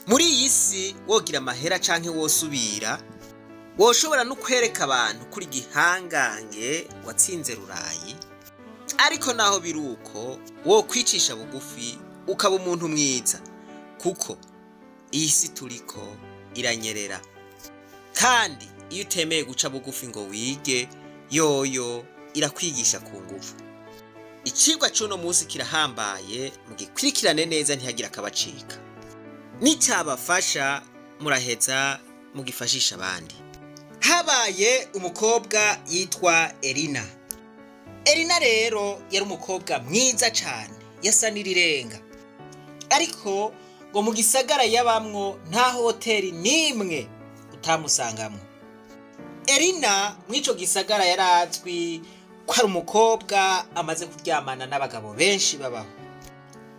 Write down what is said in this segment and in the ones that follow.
muri iyi si wogira amahera canke wosubira woshobora no kwereka abantu kuri gihangange watsinze rurayi, ariko naho biruko wo kwicisha bugufi ukaba umuntu mwiza, kuko iyi si turiko iranyerera. Kandi iyo utemeye guca bugufi ngo wige, yoyo irakwigisha ku nguvu. Icigwa c'uno munsi kirahambaye, mugikurikirane neza ntihagira akabacika. Nicabafasha muraheza mugifashisha abandi. Habaye umukobwa yitwa Elina. Elina rero yari umukobwa mwiza cane, yasa n'irirenga. Ariko ngo mu gisagara yabamwo nta hoteli nimwe utamusangamwo. Elina mw'ico gisagara yarazwi ko ari umukobwa amaze kuryamana n'abagabo benshi babaho.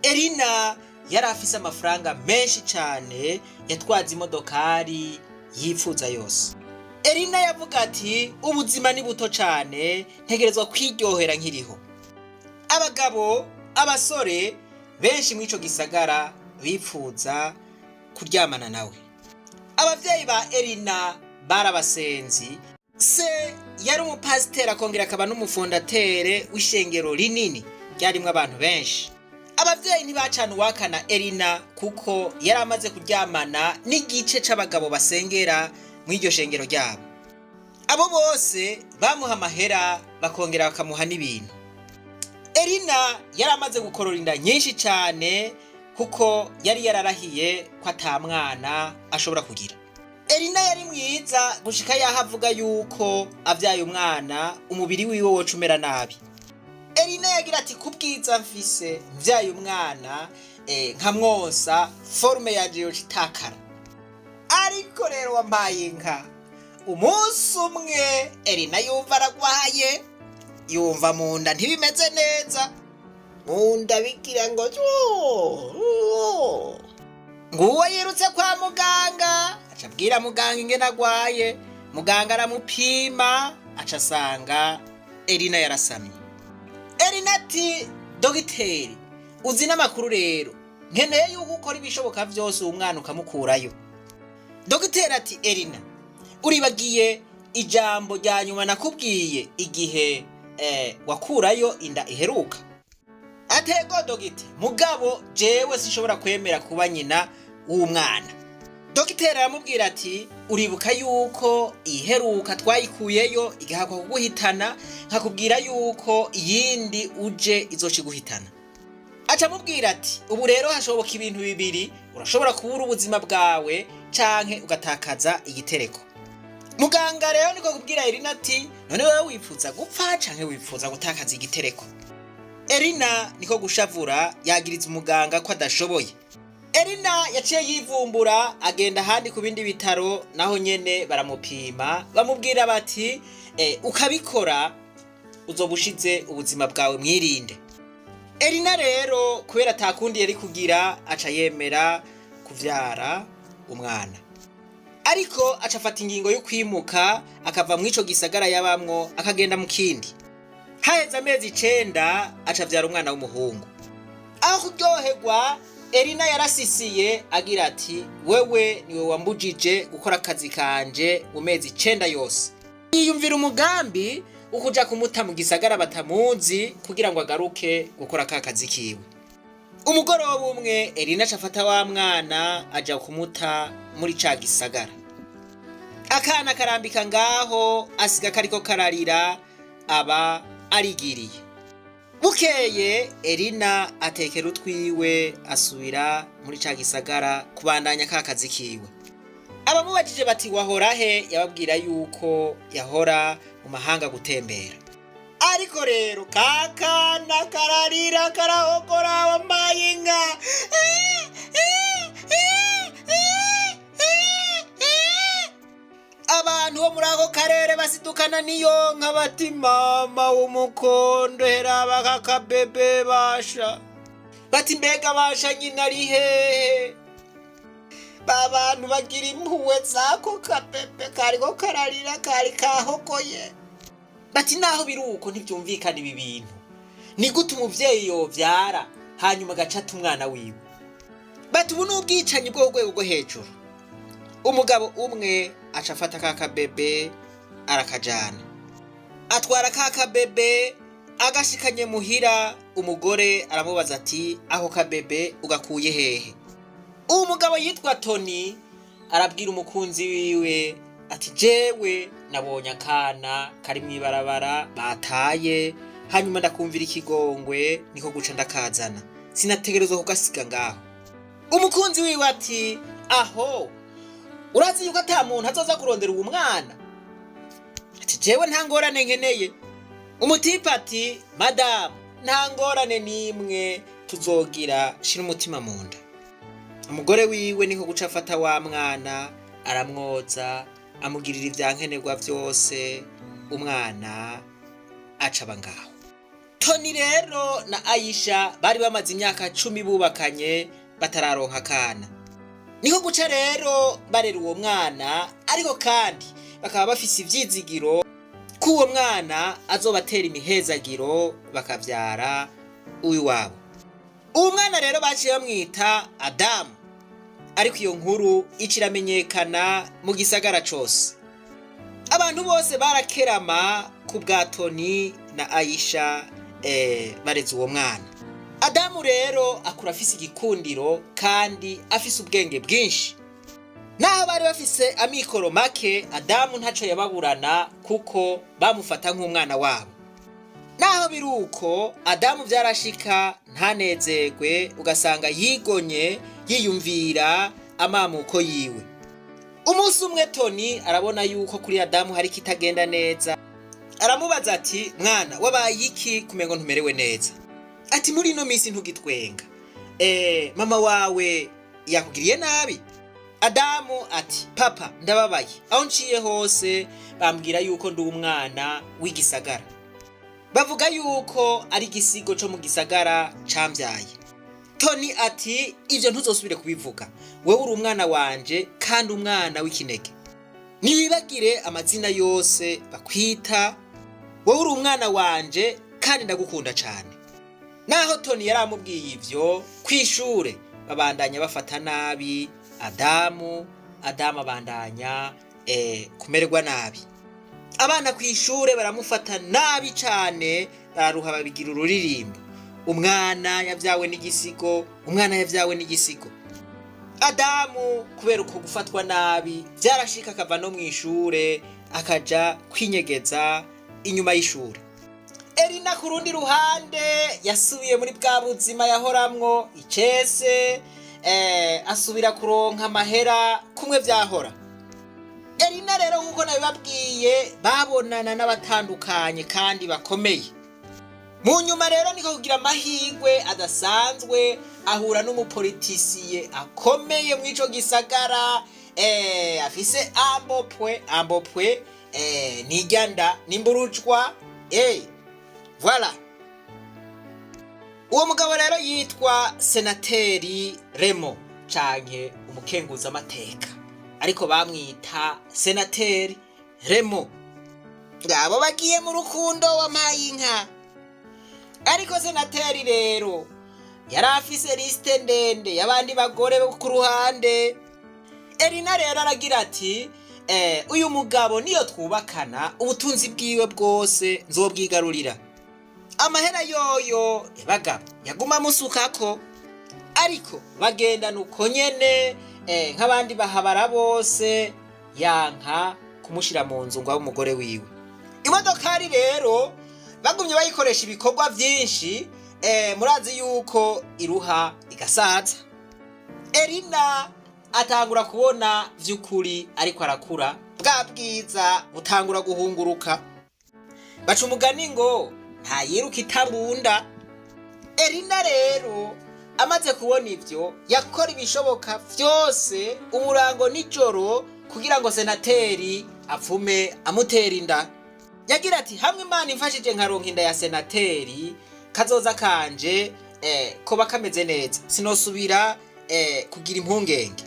Elina yari afise amafaranga menshi cane, yatwaza imodokari yifuza yose. Elina yavuga ati ubuzima ni buto cane, ntegerezwa kwiryohera nkiriho. Abagabo, abasore benshi mw'ico gisagara bifuza kuryamana nawe. Abavyeyi ba Elina barabasenzi. Se yari umupasiteri akongera akaba n'umufondatere w'ishengero rinini ryarimwo abantu benshi. Abavyeyi ntibacana uwakana Elina kuko yari amaze kuryamana n'igice c'abagabo basengera mw'iryo shengero ryabo. Abo bose bamuha amahera bakongera bakamuha n'ibintu. Elina yari amaze gukorora inda nyinshi cane kuko yari yararahiye ko ata mwana ashobora kugira. Elina yari mwiza gushika yaho avuga yuko avyaye umwana umubiri wiwe woca umera nabi. Elina yagira ati kubwiza mfise mvyaye umwana nkamwosa forume yanje yoca itakara. Ariko rero wampaye inka, umunsi umwe Elina yumva aragwaye, yumva mu nda ntibimeze neza, mu nda bigira ngo nguwo yirutse kwa muganga, aca abwira muganga ingene agwaye. Muganga aramupima, aca asanga Elina yarasamye. Elina ati dogiteri, uzi n'amakuru rero, nkeneye yuko ukora ibishoboka vyose uwo mwana ukamukurayo. Dogiteri ati Elina, uribagiye ijambo rya nyuma nakubwiye igihe wakurayo inda iheruka? Atego dogiteri, mugabo jewe sinshobora kwemera kuba nyina w'umwana. Dogiteri aramubwira ati uribuka yuko iheruka twayikuyeyo igahakwa kuguhitana, nkakubwira yuko iyindi uje izociguhitana. Aca amubwira ati ubu rero hashoboka ibintu bibiri, urashobora kubura ubuzima bwawe canke ugatakaza igitereko. Muganga rero niko kubwira Elina ati none wewe wifuza gupfa canke wifuza gutakaza igitereko? Elina niko gushavura yagiriza umuganga ko adashoboye. Elina yaciye yivumbura agenda handi ku bindi bitaro, naho nyene baramupima bamubwira bati ukabikora uzobushize ubuzima bwawe mwirinde. Elina rero kubera atakundi yari kugira aca yemera kuvyara umwana. Ariko aca afata ingingo yo kwimuka akava mw'ico gisagara yabamwo akagenda mu kindi. Haheze amezi 9 aca avyara umwana w'umuhungu. Aho kuryoherwa Elina yarasisiye agira ati wewe niwe wambujije gukora akazi kanje mu mezi 9 yose. Yiyumvira umugambi ukuja kumuta mu gisagara batamuzi kugira ngo agaruke gukora ka kazi kiwe. Umugoroba umwe Elina acafata wa mwana aja kumuta muri ca gisagara. Akana karambika ngaho asiga kariko kararira aba arigiriye. Bukeye Elina atekera utwiwe asubira muri ca gisagara kubandanya ka kazi kiwe. Abamubajije bati wahora he? Yababwira yuko yahora mu mahanga gutembera. Ariko rero kakana kararira karahogora wambaye inka. Abantu bo muri ako karere basidukana niyo nka bati mama w'umukondo heraba kakabebe basha. Bati mbega basha nyina ari hehe? Babantu bagira impuhwe zako kabebe kariko kararira kari kahogoye. Bati naho biruko ntivyumvikana ibi bintu. Ni gute umuvyeyi yovyara hanyuma agacata umwana wiwe? bati ubu n'ubwicanyi bwo rwego rwo hejuru. Umugabo umwe aca afata ka kabebe arakajana, atwara ka kabebe agashikanye muhira. Umugore aramubaza ati aho kabebe ugakuye hehe? Uwo mugabo yitwa Toni arabwira umukunzi wiwe ati jewe nabonye akana kari mw'ibarabara bataye, hanyuma ndakumvira ikigongwe niko guca ndakazana, sinategerezwa kugasiga ngaho. Umukunzi wiwe ati aho urazi yuko ata muntu azoza kurondera uwo mwana? Ati jewe nta ngorane nkeneye. Umutipe ati madamu nta ngorane n'imwe tuzogira, shira umutima mu nda. Umugore wiwe niko guca afata wa mwana aramwoza, amugirira ivyankenerwa vyose, umwana acaba ngaho. Toni rero na Aisha bari bamaze imyaka 10 bubakanye batararonka kana. Niko guca rero barera uwo mwana, ariko kandi bakaba bafise ivyizigiro ko uwo mwana azobatera imihezagiro bakavyara uyu wabo. Uwo mwana rero baciye bamwita Adamu, ariko iyo nkuru iciramenyekana mu gisagara cose. Abantu bose barakerama ku bwa Toni na Aisha bareze uwo mwana. Adamu rero akura afise igikundiro kandi afise ubwenge bwinshi. Naho bari bafise amikoro make, Adamu ntaco yababurana kuko bamufata nk'umwana wabo. Naho biruko Adamu vyarashika ntanezerwe, ugasanga yigonye yiyumvira amamuko yiwe. Umunsi umwe Toni arabona yuko kuri Adamu hari kitagenda neza, aramubaza ati mwana wabaye iki kumengo ntumerewe neza? Ati muri ino minsi ntugitwenga, mama wawe yakugiriye nabi? Adamu ati papa ndababaye, aho nciye hose bambwira yuko ndi umwana w'igisagara, bavuga yuko ari igisigo co mu gisagara camvyaye. Toni ati ivyo ntuzosubire kubivuga, wewe uri umwana wanje kandi umwana w'ikinege, niwibagire amazina yose bakwita, wewe uri umwana wanje kandi ndagukunda cane. Naho Toni yaramubwiye ivyo, kwishure babandanya bafata nabi Adamu abandanya kumererwa nabi. Abana kwishure baramufata nabi cane, bararuha babigira ururirimbo, umwana yavyawe n'igisigo, umwana yavyawe n'igisigo. Adamu kubera uko gufatwa nabi vyarashika akava no mwishure akaja kwinyegeza inyuma y'ishure. Elina ku rundi ruhande yasubiye muri bwa buzima yahoramwo icese, asubira kuronka amahera kumwe vyahora. Elina rero nkuko nabibabwiye babonana n'abatandukanye kandi bakomeye. Mu nyuma rero niko kugira amahirwe adasanzwe, ahura n'umupolitisiye akomeye mw'ico gisagara, afise ambopwe nijyanda nimburucwa, voilà. Uwo mugabo rero yitwa senateri Remo canke umukenguza amateka, ariko bamwita senateri Remo. Ngabo bagiye mu rukundo wampaye inka. Ariko senateri rero yarafise liste ndende y'abandi bagore bo ku ruhande. Elina rero aragira ati uyu mugabo niyo twubakana ubutunzi bwiwe bwose nzobwigarurira. Amahera yoyo yabagabo yaguma musukako, ariko bagenda nuko nyene nk'abandi bahabara bose, yanka kumushira mu nzu ngo abe umugore wiwe. Imodokari rero bagumye bayikoresha ibikorwa vyinshi, murazi yuko iruha igasaza. Elina atangura kubona vy'ukuri ariko arakura, bwa bwiza butangura guhunguruka. Baca umugani ngo nta yiruka itabunda. Elina rero amaze kubona ivyo yakora ibishoboka vyose umurango n'ijoro kugira ngo senateri apfume amutera inda. Yagira ati hamwe Imana imfashije nkaronka inda ya senateri, kazoza kanje koba kameze neza, sinosubira kugira impungenge.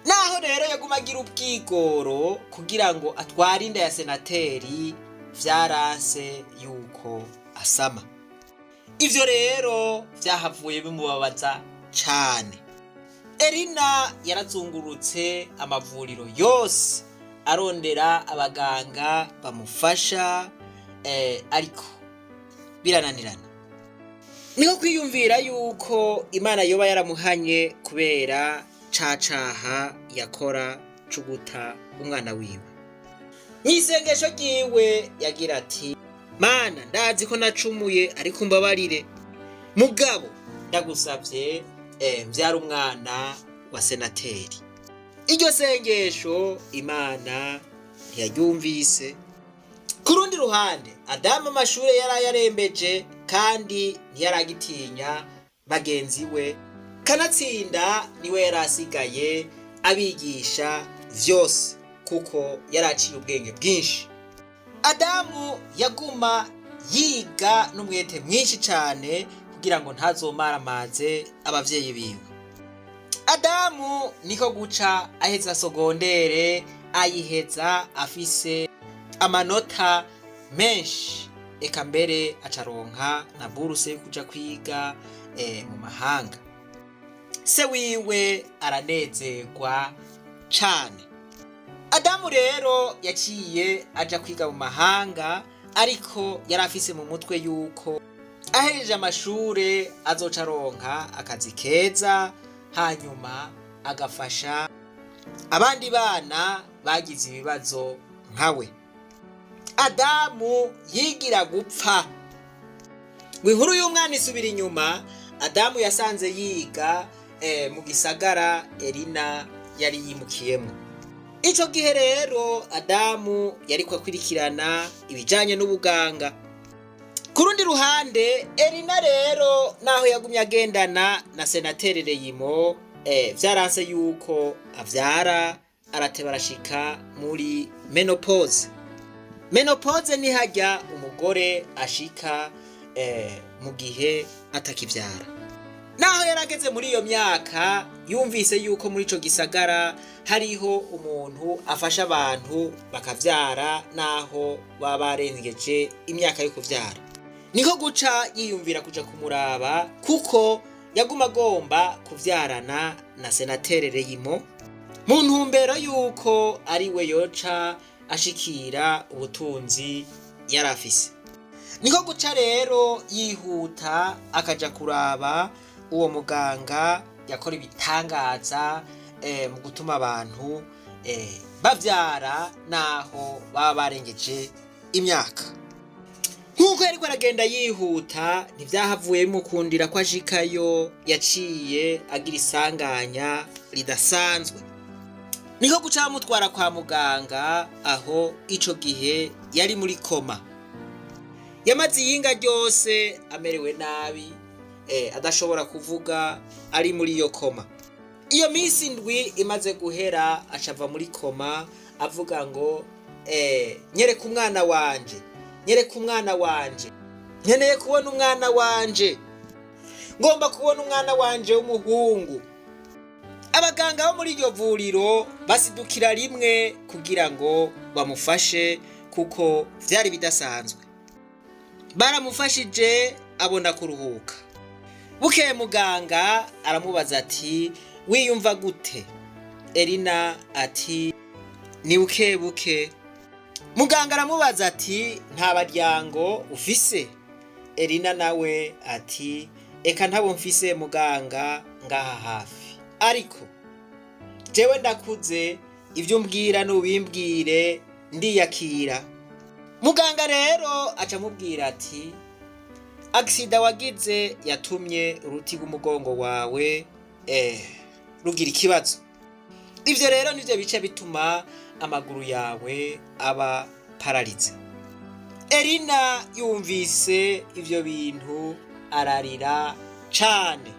Naho rero yaguma agira ubwigoro kugira ngo atware inda ya senateri, vyaranse yuko asama. Ivyo rero vyahavuye bimubabaza cane. Elina yarazungurutse amavuriro yose arondera abaganga bamufasha ariko birananirana. Niko kwiyumvira yuko Imana yoba yaramuhanye kubera cacaha yakora cuguta umwana wiwe. Mwisengesho ryiwe yagira ati, Mana ndazi ko nacumuye ariko mbabarire, mugabo ndagusavye mvyara umwana wa senateri. Iryo sengesho Imana ntiyaryumvise. Ku rundi ruhande Adamu amashure yarayarembeje kandi ntiyaragitinya bagenzi we, kanatsinda niwe yarasigaye abigisha vyose kuko yaraciye ubwenge bwinshi. Adamu yaguma yiga n'umwete mwinshi cane kugira ngo ntazomaramaze abavyeyi biwe. Adamu niko guca aheza sogondere, ayiheza afise amanota menshi, eka mbere acaronka na buruse yo kuja kwiga mu mahanga. Se wiwe aranezerwa cane. Adamu rero yaciye aja kwiga mu mahanga, ariko yari afise mu mutwe yuko ahejeje amashure azoca aronka akazi keza, hanyuma agafasha abandi bana bagize ibibazo nkawe. Adamu yigira gupfa. Inkuru y'umwana isubira inyuma. Adamu yasanze yiga mu gisagara Elina yari yimukiyemo. Ico gihe rero Adamu yariko akurikirana ibijanye n'ubuganga. Ku rundi ruhande Elina rero naho yagumye agendana na senateri Reyimo, vyaranse yuko avyara, arateba arashika muri menopause. Menopause ni harya umugore ashika mu gihe atakivyara. Naho yarageze muri iyo myaka, yumvise yuko muri ico gisagara hariho umuntu afasha abantu bakavyara naho baba barengeje imyaka yo kuvyara. Niko guca yiyumvira kuja kumuraba kuko yaguma agomba kuvyarana na senateri Reyimo mu ntumbero yuko ari we yoca ashikira ubutunzi yarafise. Niko guca rero yihuta akaja kuraba uwo muganga yakora ibitangaza mu gutuma abantu bavyara naho baba barengeje imyaka. Nkuko yariko aragenda yihuta, ntivyahavuye bimukundira ko ashikayo, yaciye agira isanganya ridasanzwe. Niko guca bamutwara kwa muganga, aho ico gihe yari muri koma. Yamaze iyinga ryose amerewe nabi, adashobora kuvuga, ari muri iyo koma. Iyo minsi ndwi imaze guhera acava muri koma avuga ngo nyereka umwana wanje, nyereka umwana wanje, nkeneye kubona umwana wanje, ngomba kubona umwana wanje w'umuhungu. Abaganga bo muri iryo vuriro basidukira rimwe kugira ngo bamufashe kuko vyari bidasanzwe. Baramufashije abona kuruhuka. Bukeye muganga aramubaza ati, wiyumva gute? Elina ati, ni buke. Muganga aramubaza ati, nta baryango ufise? Elina nawe ati, eka ntabo mfise muganga ngaha hafi, ariko jewe ndakuze, ivyo mbwira nubimbwire ndiyakira. Muganga rero aca amubwira ati, aksida wagize yatumye uruti rw'umugongo wawe rugira ikibazo. Ivyo rero nivyo bice bituma amaguru yawe aba paralize. Elina yumvise ivyo bintu ararira cane,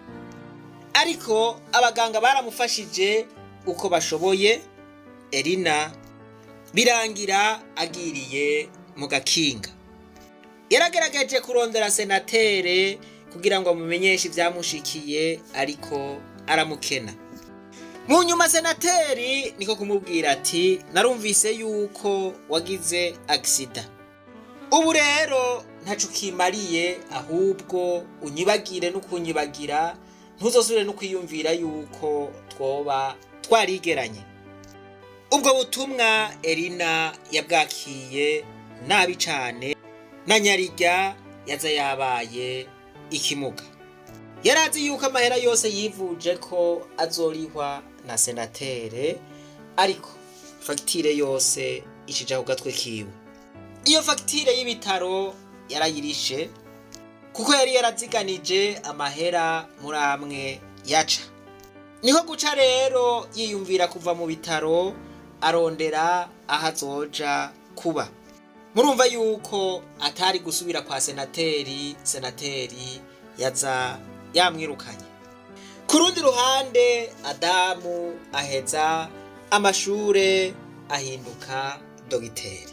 ariko abaganga baramufashije uko bashoboye. Elina birangira agiriye mu gakinga. Yaragerageje kurondera senatere kugira ngo amumenyeshe ivyamushikiye, ariko aramukena. Mu nyuma senateri niko kumubwira ati, narumvise yuko wagize aksida. Ubu rero ntaco kimariye, ahubwo unyibagire n'ukunyibagira, ntuzosubire no kwiyumvira yuko twoba twarigeranye. Ubwo butumwa Elina yabwakiye nabi cane, na nyarirya yaza yabaye ikimuga. Yarazi yuko amahera yose yivuje ko azorihwa na senatere, ariko fagitire yose ishija ku gatwe kiwe. Iyo fagitire y'ibitaro yarayirishe kuko yari yaraziganije amahera muri amwe yaca. Niho guca rero yiyumvira kuva mu bitaro arondera aho azoja kuba. Murumva yuko atari gusubira kwa senateri yaza yamwirukanye. Ku rundi ruhande Adamu aheza amashure ahinduka dogiteri.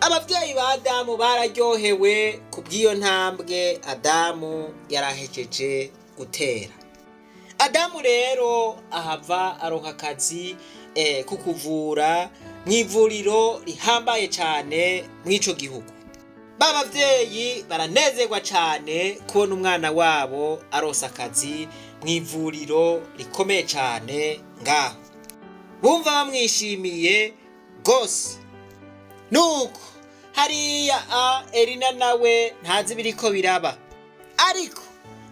Abavyeyi ba Adamu bararyohewe kubw'iyo ntambwe Adamu yarahejeje gutera. Adamu rero ahava aronka akazi kukuvura mw'ivuriro rihambaye cane mw'ico gihugu. Babavyeyi baranezerwa cane kubona umwana wabo aronse akazi mw'ivuriro rikomeye cane ngaho. Bumva bamwishimiye gose. Nuko hariya Elina nawe ntazi biriko biraba. Ariko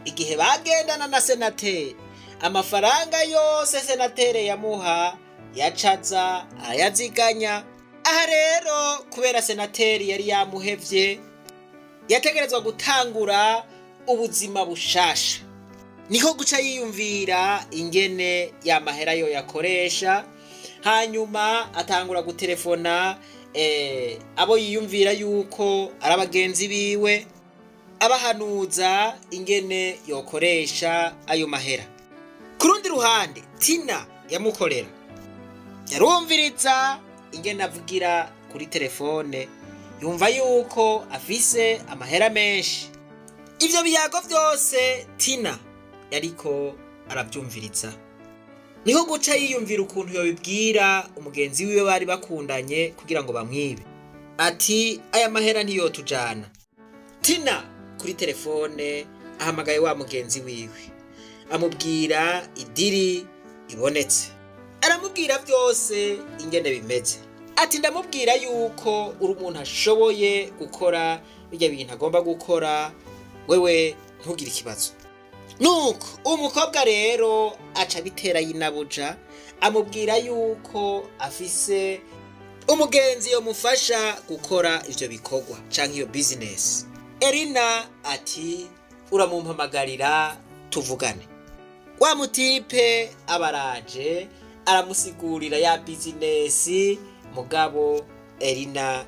igihe bagendana na senateri, amafaranga yose senatere yamuha yacaza arayaziganya. Aha rero kubera senateri yari yamuhevye, yategerezwa gutangura ubuzima bushasha. Niko guca yiyumvira ingene ya mahera yo yakoresha, hanyuma atangura gutelefona abo yiyumvira yuko ari abagenzi biwe, abahanuza ingene yokoresha ayo mahera. Ku rundi ruhande Tina yamukorera, yarumviriza ingene avugira kuri telefone, yumva yuko afise amahera menshi. Ivyo biyago vyose Tina yariko aravyumviriza. Niho guca yiyumvira ukuntu yobibwira umugenzi wiwe bari bakundanye kugira ngo bamwibe. Ati aya mahera ntiyotujana. Tina kuri telefone ahamagaye wa mugenzi wiwe, amubwira idiri ibonetse. Aramubwira vyose ingene bimeze. Ati ndamubwira yuko uri umuntu ashoboye gukora birya bintu agomba gukora, wewe ntugire ikibazo. Nuko umukobwa rero aca bitera yinabuja, amubwira yuko afise umugenzi yomufasha gukora ivyo bikorwa canke iyo business. Elina ati uramumpamagarira tuvugane. Wa mutipe abaraje aramusigurira ya business, mugabo Elina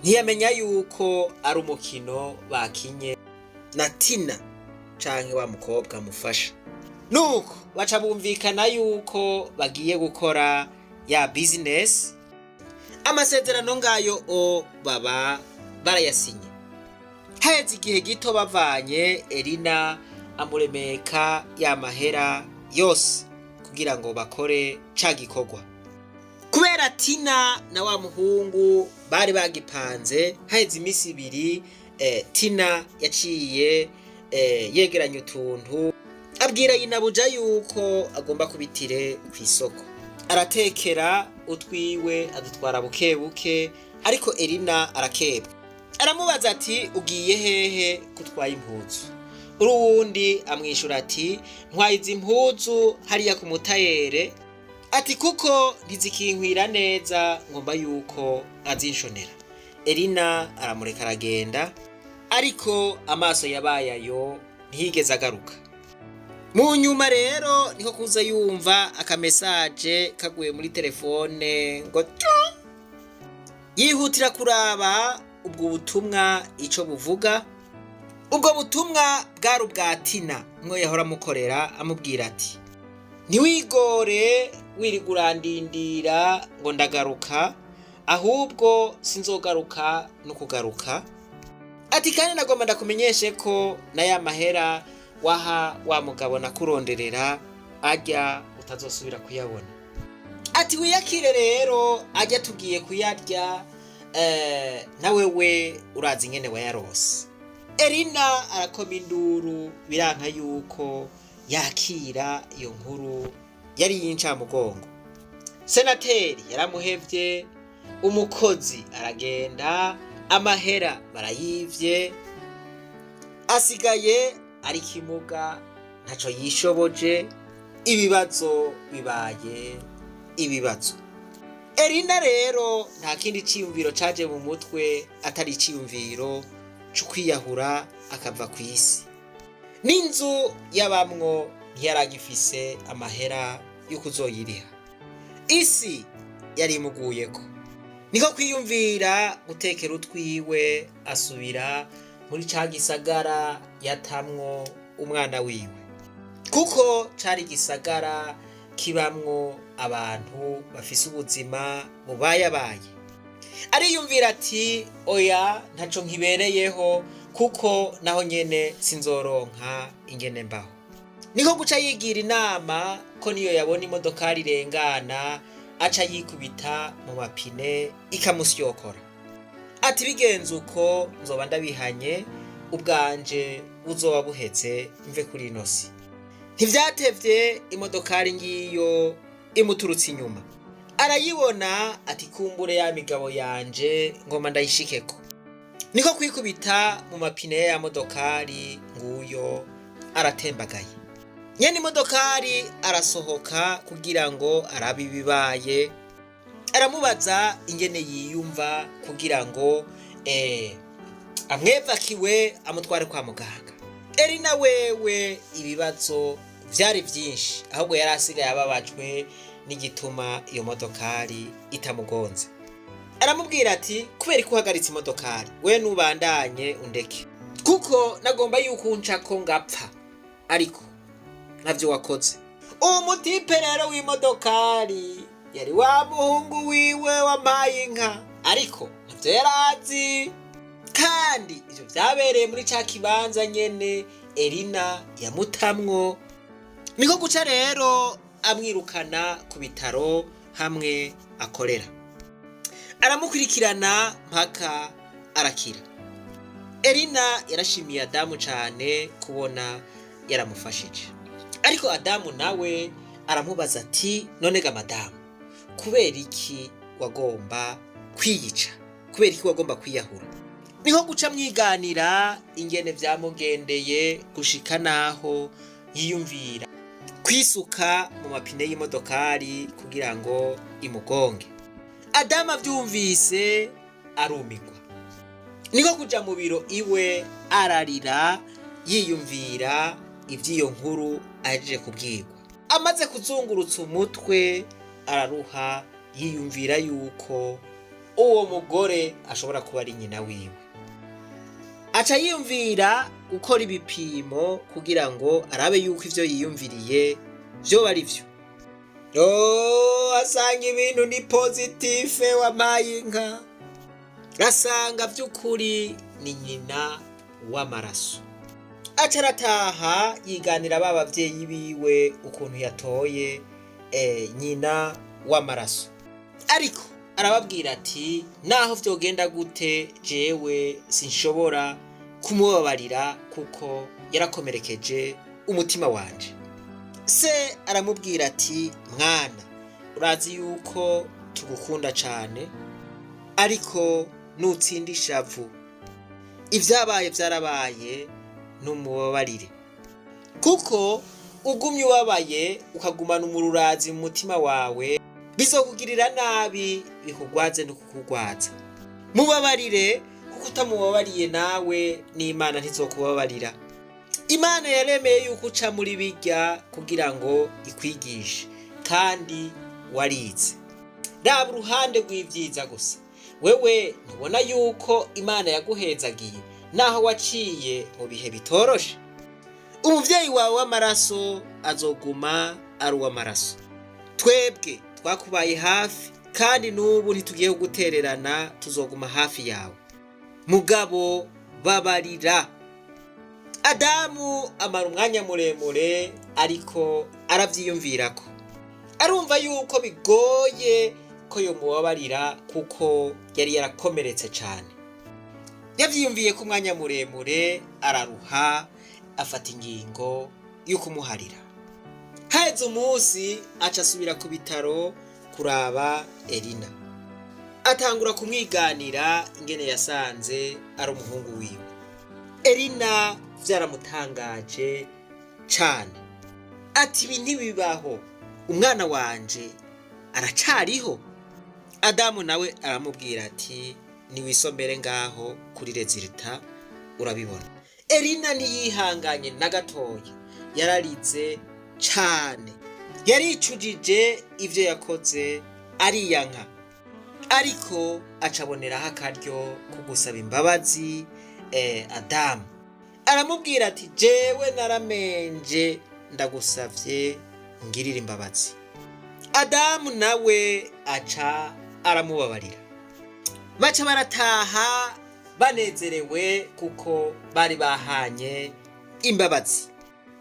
ntiyamenya yuko ari umukino bakinye na Tina canke wa mukobwa mufasha. Nuko baca bumvikana yuko bagiye gukora ya business. Amasezerano ngayo baba barayasinye. Haheze igihe gito bavanye, Elina amuremeka ya mahera yose kugira ngo bakore ca gikorwa. Kubera Tina na wa muhungu bari bagipanze, haheze imisi ibiri Tina yaciye yegeranya utuntu, abwira yinabuja yuko agomba kubitire kw'isoko. Aratekera utwiwe adutwara buke buke, ariko Elina arakebwa. Aramubaza ati ugiye hehe kutwaye impuzu? Uruwundi amwishura ati ntwaye izi impuzu hariya ku mutayere, ati kuko ntizikinkwira neza, ngomba yuko azinshonera. Elina aramureka aragenda, ariko amaso yabaye ayo ntiyigeze agaruka. Mu nyuma rero niko kuza yumva akamesaje kaguye muri telefone ngo yihutira kuraba ubwo butumwa ico buvuga. Ubwo butumwa bwari ubwa Tina, mwe yahora amukorera, amubwira ati ntiwigore wirigurandindira ngo ndagaruka, ahubwo sinzogaruka no kugaruka. Ati kandi nagomba ndakumenyeshe ko na ya mahera waha wa mugabo nakuronderera ajya utazosubira kuyabona. Ati wiyakire rero ajya tugiye kuyarya, nawe we urazi ingene wayarose. Elina arakoma induru, biranka yuko yakira iyo nkuru yari y'incamugongo. Senateri yaramuhevye, umukozi aragenda, amahera barayivye, asigaye ari kimuga ntaco yishoboje, ibibazo bibaye ibibazo. Elina rero nta kindi ciyumviro caje mu mutwe atari iciyumviro co kwiyahura akava kw'isi. N'inzu yabamwo ntiyaragifise amahera yo kuzoyiriha. Isi yari imuguyeko. Niko kwiyumvira gutekera utwiwe, asubira muri ca gisagara yatamwo umwana wiwe, kuko cari gisagara kibamwo abantu bafise ubuzima bubayabaye. Ariyumvira ati oya ntaco nkibereyeho, kuko naho nyene sinzoronka ingene mbaho. Niko guca yigira inama ko niyo yabona imodokari irengana aca yikubita mu mapine ikamusyokora. Ati bigenze uko nzoba ndabihanye, ubwanje buzoba buheze mve kuri ino si. Ntivyatevye imodokari ngiyo imuturutse inyuma. Arayibona ati kumbure ya migabo yanje ngoma ndayishikeko. Niko kwikubita mu mapine ya modokari nguyo aratembagaye. Nyene imodokari arasohoka kugira ngo arabe ibibaye. Aramubaza ingene yiyumva kugira ngo amwevakiwe amutware kwa muganga. Elina wewe ibibazo vyari vyinshi, ahubwo yari asigaye ababajwe n'igituma iyo modokari itamugonze. Aramubwira ati kubera ko uhagaritse imodokari, we nubandanye undeke, kuko nagomba yuko uncako ngapfa, ariko navyo wakoze. Uwo mutipe rero w'imodokari yari wa muhungu wiwe wampaye inka, ariko navyo yarazi, kandi ivyo vyabereye muri ca kibanza nyene Elina yamutamwo. Niko guca rero amwirukana ku bitaro hamwe akorera. Aramukurikirana mpaka arakira. Elina yarashimiye Adamu cane kubona yaramufashije, ariko Adamu nawe aramubaza ati none ga madamu, kubera iki wagomba kwiyica, kubera iki wagomba kwiyahura? Niko guca mwiganira ingene vyamugendeye gushika naho yiyumvira kwisuka mu mapine y'imodokari kugira ngo imugonge. Adamu avyumvise arumigwa. Niko kuja mu biro iwe ararira yiyumvira ivy'iyo nkuru ahejeje kubwirwa. Amaze kuzungurutsa umutwe araruha, yiyumvira yuko uwo mugore ashobora kuba ari nyina wiwe. Aca yiyumvira gukora ibipimo kugira ngo arabe yuko ivyo yiyumviriye vyoba ari vyo. Asanga ibintu ni positive wampaye inka. Asanga vy'ukuri ni nyina w'amaraso. Aca arataha yiganira ba bavyeyi biwe ukuntu yatoye nyina w'amaraso. Ariko arababwira ati naho vyogenda gute jewe sinshobora kumubabarira kuko yarakomerekeje umutima wanje. Se aramubwira ati mwana, urazi yuko tugukunda cane, ariko nutsinda ishavu, ivyabaye vyarabaye, numubabarire, kuko ugumye ubabaye ukagumana umururazi mu mutima wawe bizokugirira nabi, bikugwaze no kukugwaza. Mubabarire, kuko utamubabariye nawe n'Imana ntizokubabarira. Imana yaremeye yuko uca muri birya kugira ngo ikwigishe, kandi warize. Raba uruhande rw'ivyiza gusa. Wewe ntubona yuko Imana yaguhezagiye naho waciye mu bihe bitoroshe? Umuvyeyi wawe w'amaraso azoguma ari uw'amaraso. Twebwe twakubaye hafi, kandi n'ubu ntitugiye kugutererana, tuzoguma hafi yawe. Mugabo babarira. Adamu amara umwanya muremure ariko aravyiyumvirako. Arumva yuko bigoye ko yomubabarira kuko yari yarakomeretse cane. Yavyiyumviye ku mwanya muremure, araruha, afata ingingo yo kumuharira. Haheze umunsi aca asubira ku bitaro kuraba Elina. Atangura kumwiganira ingene yasanze ari umuhungu wiwe. Elina vyaramutangaje cane. Ati ibi ntibibaho, umwana wanje aracariho. Adamu nawe aramubwira ati niwisomere ngaho kuri rezilita urabibona. Elina ntiyihanganye na gatoya, yararize cane, yaricujije ivyo yakoze ariyanka, ariko acaboneraho akaryo ko gusaba imbabazi Adamu. Aramubwira ati jewe naramenje, ndagusavye ngirira imbabazi. Adamu nawe aca aramubabarira. Baca barataha banezerewe kuko bari bahanye imbabazi.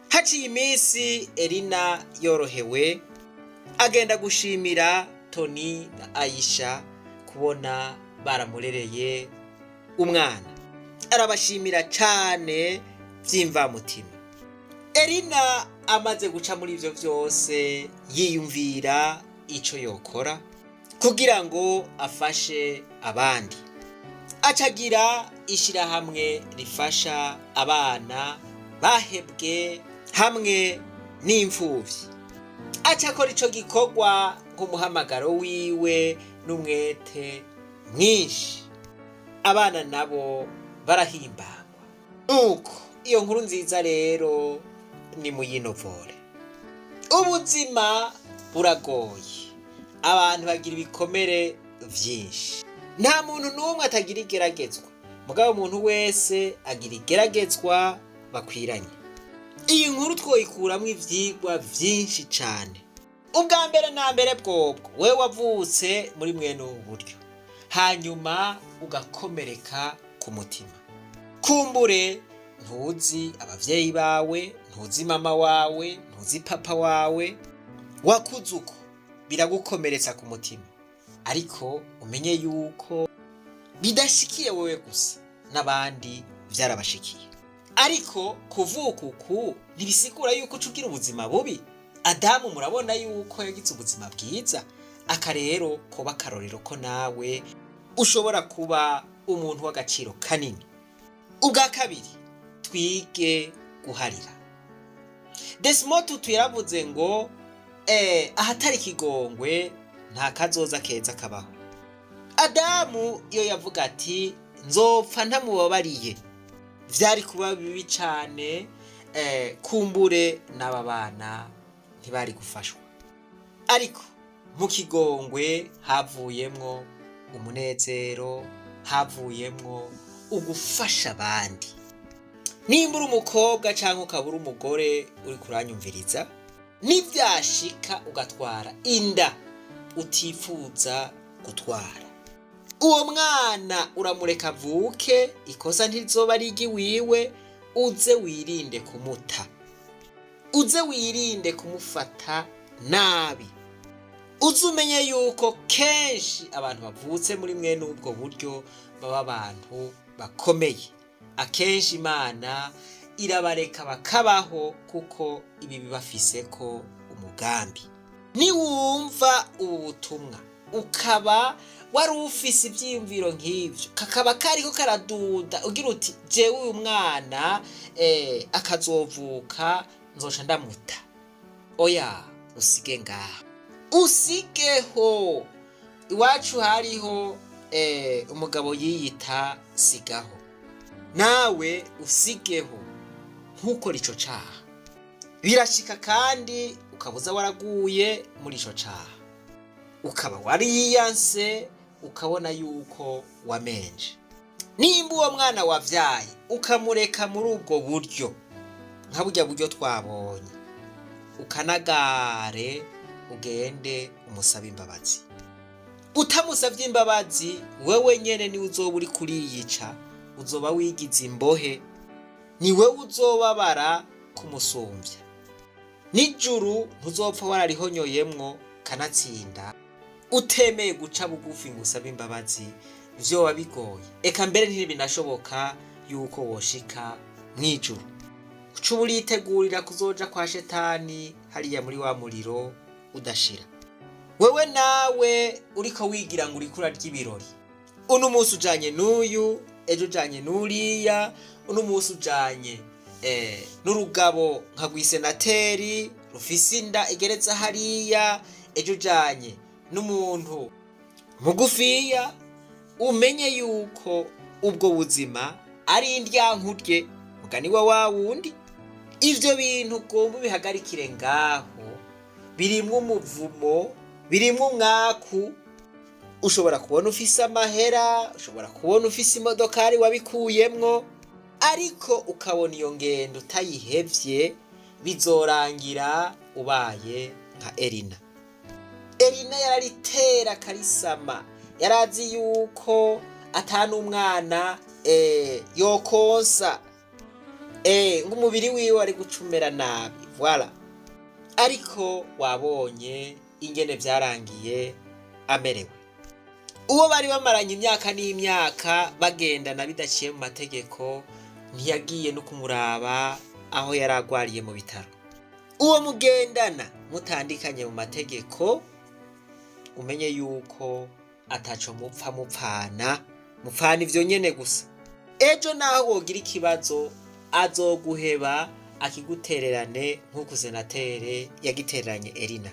Haciye iminsi Elina yorohewe, agenda gushimira Toni na Aisha kubona baramurereye umwana. Arabashimira cane vy'imvamutima. Elina amaze guca muri ivyo vyose, yiyumvira ico yokora kugira ngo afashe abandi. Acagira ishirahamwe rifasha abana bahebwe hamwe n'imfuvyi. Acakora ico gikorwa nk'umuhamagaro wiwe n'umwete mwinshi. Abana nabo barahimbagwa. Nuko iyo nkuru nziza rero ni muyinovore. Ubuzima buragoye, abantu bagira ibikomere vyinshi. Nta muntu n'umwe atagira igeragezwa, mugabo umuntu wese agira igeragezwa bakwiranye. Iyi nkuru twoyikuramwo ivyigwa vyinshi cane. Ubwa mbere na mbere bwobwo, wewe wavutse muri mwene ubu buryo, hanyuma ugakomereka ku mutima. Kumbure ntuzi abavyeyi bawe, ntuzi mama wawe, ntuzi papa wawe, wakuze uko, biragukomeretsa ku mutima. Ariko umenye yuko bidashikiye wewe gusa, n'abandi vyarabashikiye. Ariko kuvuka uku ntibisigura yuko ucugira ubuzima bubi. Adamu murabona yuko yagize ubuzima bwiza, aka rero kuba akarorero ko nawe ushobora kuba umuntu w'agaciro kanini. Ubwa kabiri, twige guharira. Desimotu tuyaravuze ngo ahatari ikigongwe nta kazoza keza kabaho. Adamu iyo yavuga ati nzopfa ntamubabariye, vyari kuba bibi cane, kumbure n'aba bana ntibari gufashwa. Ariko mu kigongwe havuyemwo umunezero, havuyemwo ugufasha abandi. Nimba uri umukobwa canke ukaba uri umugore uri kuranyumviriza, nivyashika ugatwara inda utifuza gutwara, uwo mwana uramureka avuke, ikosa ntirizoba ari iry'iwiwe. Uze wirinde kumuta, uze wirinde kumufata nabi. Uze umenye yuko kenshi abantu bavutse muri mwene ubwo buryo baba abantu bakomeye. Akenshi Imana irabareka bakabaho kuko ibi bibafiseko umugambi. Niwumva ubu butumwa ukaba wari ufise ivyiyumviro nk'ivyo, kakaba kariko karaduda ugira uti jewe uyu mwana akazovuka nzoca ndamuta, oya, usige ngaha, usigeho. Iwacu hariho umugabo yiyita Sigaho. Nawe usigeho, ntukore ico caha. Birashika kandi ukabuza waraguye muri ico caha, ukaba wariyanse, ukabona yuko wamenje. Nimba uwo mwana wavyaye ukamureka muri ubwo buryo, nka burya buryo twabonye, ukanagare ugende umusaba imbabazi. Utamusavye imbabazi, wewe nyene ni uzoba uri kuriyica, uzoba wigize imbohe, ni wewe uzobabara kumusumvya. Nijuru ntuzopfa wararihonyoyemwo kanatsinda, utemeye guca bugufi ngo usabe imbabazi, vyoba bigoye. Eka mbere ntibinashoboka yuko woshika mwijuru. uca uritegurira kuzoja kwa shetani hariya muri wa muriro udashira. Wewe nawe uriko wigira ngo uriko urarya ibirori, uno munsi ujanye n'uyu, ejo ujanye n'uriya, uno munsi ujanye n'urugabo nka rw'isenateri rufise inda igeretse hariya, ejo ujanye n'umuntu mugufiya, umenye yuko ubwo buzima ari indyankurye mugani wa wundi. Ivyo bintu ugomba bihagarikire ngaho, birimwo umuvumo, birimwo umwaku. Ushobora kubona ufise amahera, ushobora kubona ufise imodokari wabikuyemwo, ariko ukabona iyo ngendo utayihevye, bizorangira ubaye nka Elina. Elina yararitera karisama, yarazi yuko atanu umwana yokonsa, ng'umubiri wiwe ari gucumera nabi, voilà. Ariko wabonye ingene vyarangiye amerewe. Uwo bari bamaranye imyaka n'imyaka bagendana bidaciye mu mategeko, ntiyagiye no kumuraba aho yaragwariye mu bitaro. Uwo mugendana mutandikanye mu mategeko, umenye yuko ataco mupfana ivyo nyene gusa. Ejo naho wogira ikibazo azoguheba akigutererane nk'uko senatere yagitereranye Elina.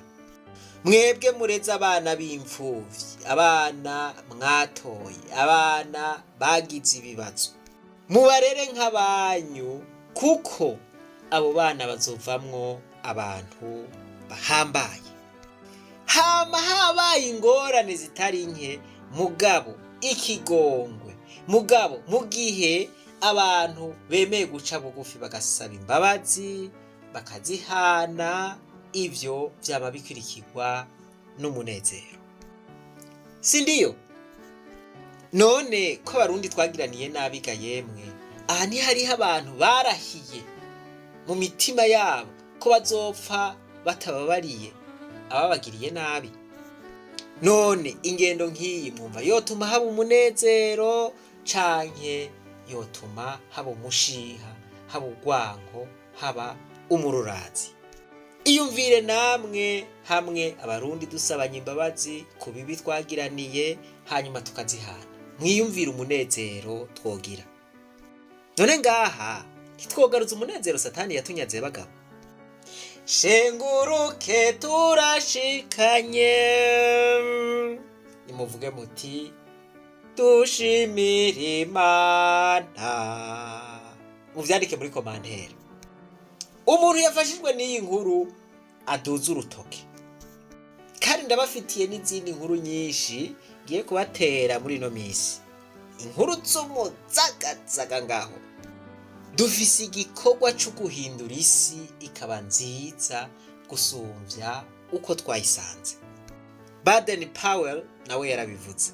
Mwebwe mureze abana b'imfuvyi, abana mwatoye, abana bagize ibibazo, mubarere nk'abanyu, kuko abo bana bazovamwo abantu bahambaye. Hama habaye ingorane zitari nke, mugabo ikigongwe, mugabo mu gihe abantu bemeye guca bugufi bagasaba imbabazi bakazihana, ivyo vyama bikurikirwa n'umunezero. Sindiyo? None ko abarundi twagiraniye nabiga yemwe, aha ntihariho abantu barahiye mu mitima yabo ko bazopfa batababariye ababagiriye nabi. None ingendo nk'iyi mwumva yotuma haba umunezero canke yotuma haba umushiha, haba urwango, haba umururazi? Iyumvire namwe, hamwe abarundi dusabanye imbabazi ku bibi twagiraniye, hanyuma tukazihana. Mwiyumvire umunezero twogira. None ngaha ntitwogaruza umunezero satani yatunyaze bagabo. Shenguruke turashikanye, nimuvuge muti dushimire Imana, muvyandike muri komantera. Umuntu yafashijwe n'iyi nkuru aduza urutoke, kandi ndabafitiye n'izindi nkuru nyinshi ngiye kubatera muri ino misi. Inkuru z'umuzagazaga ngaho. Dufise igikorwa cyo guhindura isi ikaba nziza gusumvya uko twayisanze. Baden Powell nawe yarabivuze.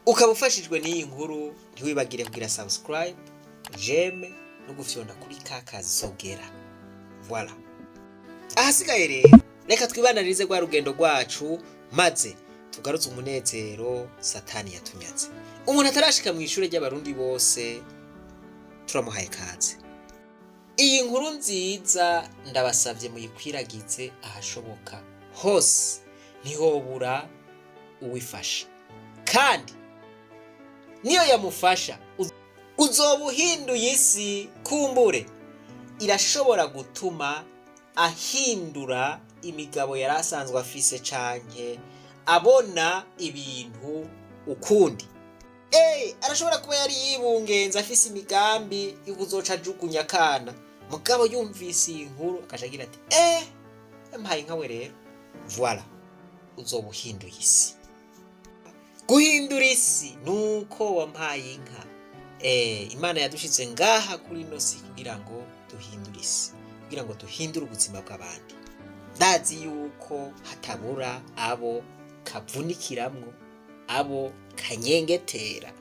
Ukaba ufashijwe n'iyi nkuru, ntiwibagire kugira subscribe, j'aime no gufyonda kuri kakazogera. Voilà. Ahasigaye rero, reka twibanarize rwa rugendo rwacu, maze tugarutse umunezero satani yatunyaze. Umuntu atarashika mu ishure ry'abarundi bose, turamuhaye kaze. Iyi nkuru nziza ndabasavye muyikwiragize ahashoboka hose, ntihobura uwifasha. Kandi niyo yamufasha, uzoba uhinduye isi. Kumbure irashobora gutuma ahindura imigabo yari asanzwe afise, canke abona ibintu ukundi. Arashobora kuba yari yibungenza afise imigambi y'ukuzoca ajugunya akana, mugabo yumvise iyi nkuru akaja agira ati mpaye nkawe rero. Voilà, uzoba uhinduye isi. Guhindura isi nuko wampaye inka. Imana yadushize ngaha kuri ino si kugira ngo duhindure isi, kugira ngo duhindure ubuzima bw'abandi. Ndazi yuko hatabura abo kavunikiramwo, abo kanyengetera,